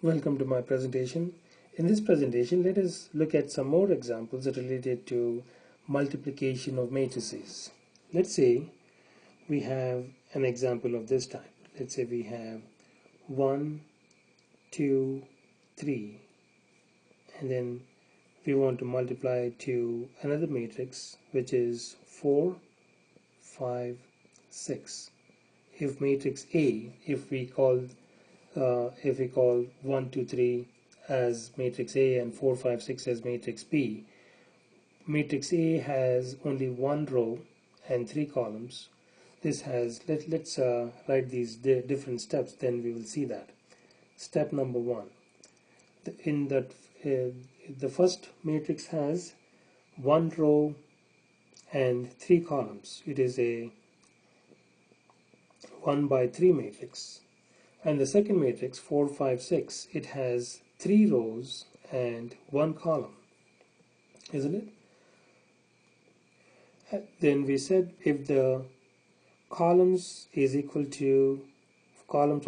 Welcome to my presentation. In this presentation, let us look at some more examples related to multiplication of matrices. Let's say we have an example of this type. Let's say we have 1, 2, 3, and then we want to multiply to another matrix which is 4, 5, 6. If matrix A, if we call 1, 2, 3 as matrix A and 4, 5, 6 as matrix B, matrix A has only one row and 3 columns. This has, let's write these different steps, then we will see that. Step number 1. The first matrix has one row and 3 columns. It is a 1 by 3 matrix. And the second matrix, 4, 5, 6, it has 3 rows and 1 column, isn't it? Then we said if the columns of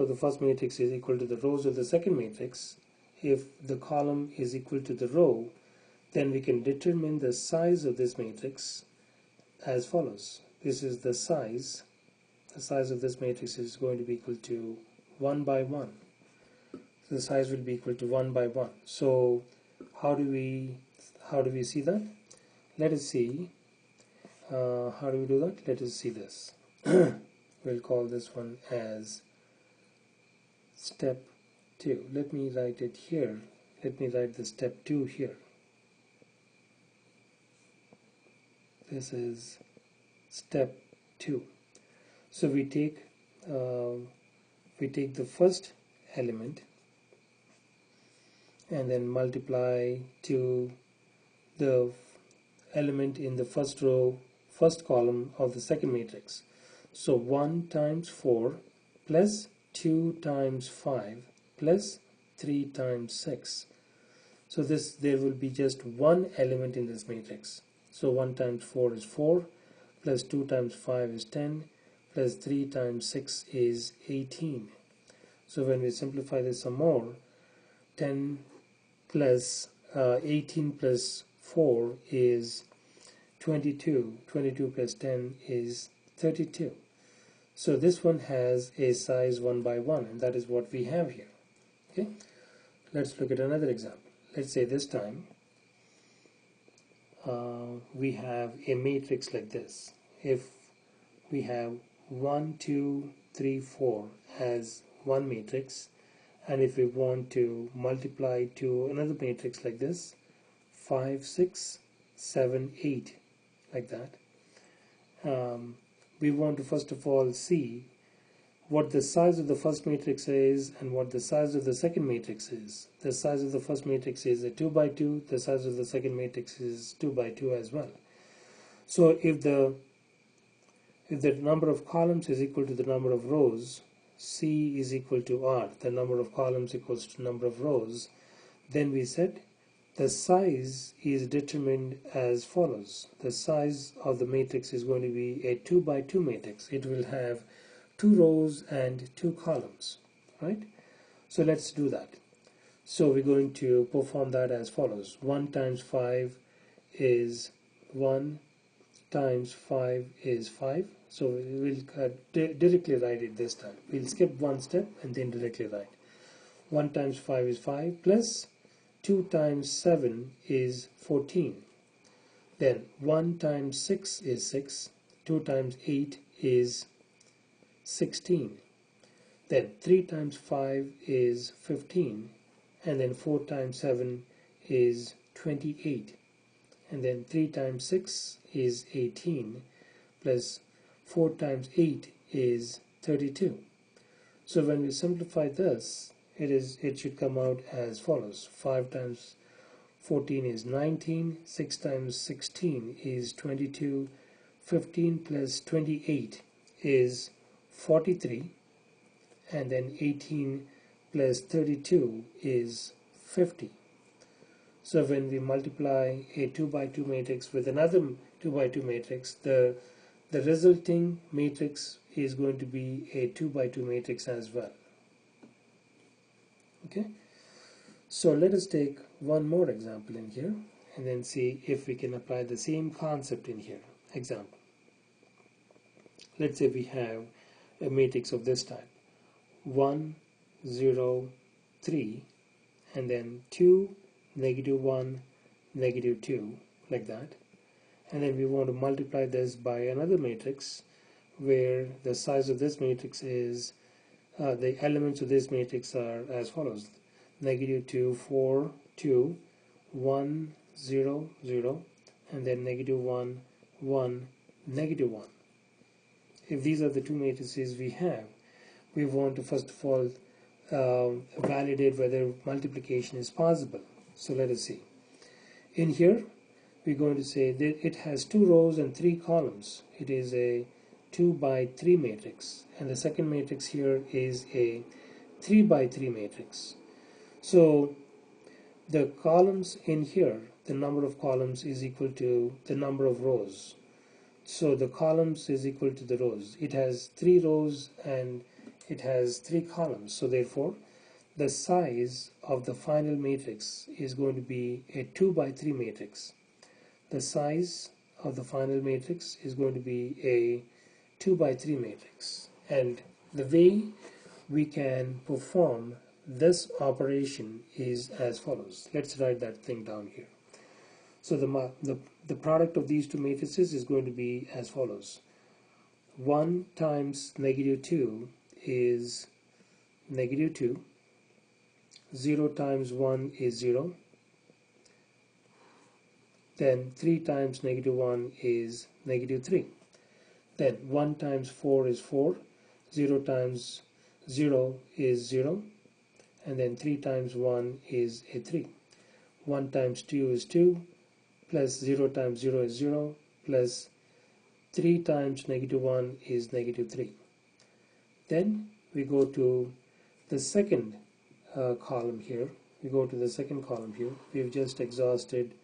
the first matrix is equal to the rows of the second matrix, if the column is equal to the row, then we can determine the size of this matrix as follows. This is the size. The size of this matrix is going to be equal to 1 by 1. So the size will be equal to 1 by 1. So how do we see that? Let us see. How do we do that? Let us see this. We'll call this one as step 2. Let me write it here. Let me write the step 2 here. This is step 2. So we take the first element and then multiply to the element in the first row, first column of the second matrix. So 1 times 4 plus 2 times 5 plus 3 times 6. So there will be just one element in this matrix. So 1 times 4 is 4 plus 2 times 5 is 10 plus 3 times 6 is 18. So when we simplify this some more, 10 plus 18 plus 4 is 22. 22 plus 10 is 32. So this one has a size 1 by 1, and that is what we have here. Okay, let's look at another example. Let's say this time we have a matrix like this. If we have 1, 2, 3, 4 as one matrix, and if we want to multiply to another matrix like this, 5, 6, 7, 8, like that, we want to first of all see what the size of the first matrix is and what the size of the second matrix is. The size of the first matrix is a 2 by 2, the size of the second matrix is 2 by 2 as well. So if the number of columns is equal to the number of rows, C is equal to R, the number of columns equals to number of rows, then we said the size is determined as follows. The size of the matrix is going to be a 2 by 2 matrix. It will have 2 rows and 2 columns, right? So let's do that. So we're going to perform that as follows. 1 times 5 is 1 times 5 is 5. So we will directly write it this time. We'll skip one step and then directly write. 1 times 5 is 5 plus 2 times 7 is 14. Then 1 times 6 is 6. 2 times 8 is 16. Then 3 times 5 is 15. And then 4 times 7 is 28. And then 3 times 6 is 18 plus 4 times 8 is 32. So when we simplify this, it should come out as follows. 5 times 14 is 19, 6 times 16 is 22, 15 plus 28 is 43, and then 18 plus 32 is 50. So when we multiply a 2 by 2 matrix with another 2 by 2 matrix, the resulting matrix is going to be a 2 by 2 matrix as well. Okay, So let us take one more example in here and then see if we can apply the same concept in here. Example. Let's say we have a matrix of this type: 1, 0, 3, and then 2, -1, -2, like that. And then we want to multiply this by another matrix where the size of this matrix is, the elements of this matrix are as follows: -2, 4, 2, 1, 0, 0, and then -1, 1, -1. If these are the two matrices we have, we want to first of all validate whether multiplication is possible. So let us see. In here, we're going to say that it has 2 rows and 3 columns. It is a 2 by 3 matrix, and the second matrix here is a 3 by 3 matrix. So the columns in here, the number of columns is equal to the number of rows. So the columns is equal to the rows. It has 3 rows and it has 3 columns. So therefore, the size of the final matrix is going to be a 2 by 3 matrix. The size of the final matrix is going to be a 2 by 3 matrix. And the way we can perform this operation is as follows. Let's write that thing down here. So the product of these two matrices is going to be as follows. 1 times -2 is -2. 0 times 1 is 0. Then 3 times -1 is -3. Then 1 times 4 is 4. 0 times 0 is 0. And then 3 times 1 is a 3. 1 times 2 is 2. Plus 0 times 0 is 0. Plus 3 times -1 is -3. Then we go to the second column here. We've just exhausted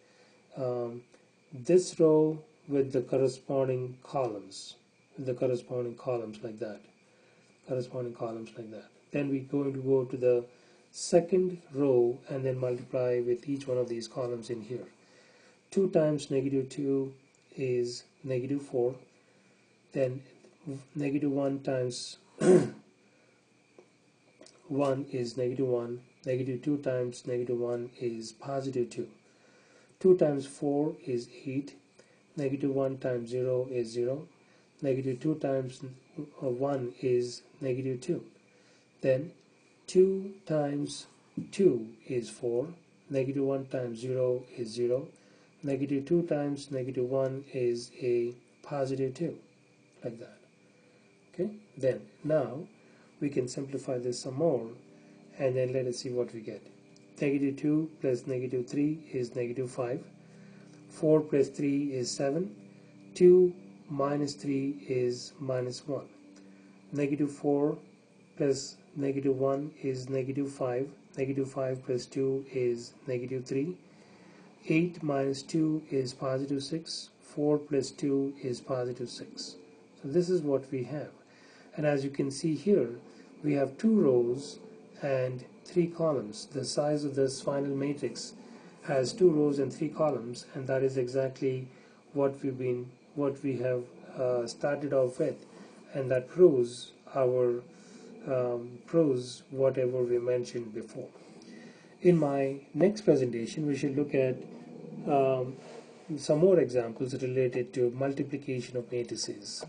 this row with the corresponding columns, like that. Then we're going to go to the second row and then multiply with each one of these columns in here. 2 times -2 is -4. Then -1 times 1 is -1. -2 times -1 is +2. 2 times 4 is 8. -1 times 0 is 0. -2 times 1 is -2. Then 2 times 2 is 4. -1 times 0 is 0. -2 times -1 is a +2, like that. Okay. Then now we can simplify this some more, and then let us see what we get. -2 plus -3 is -5. 4 plus 3 is 7. 2 minus 3 is -1. -4 plus -1 is -5. -5 plus 2 is -3. 8 minus 2 is +6. 4 plus 2 is +6. So this is what we have. And as you can see here, we have 2 rows and 3 columns. The size of this final matrix has 2 rows and 3 columns, and that is exactly what we have started off with, and that proves whatever we mentioned before. In my next presentation, we should look at some more examples related to multiplication of matrices.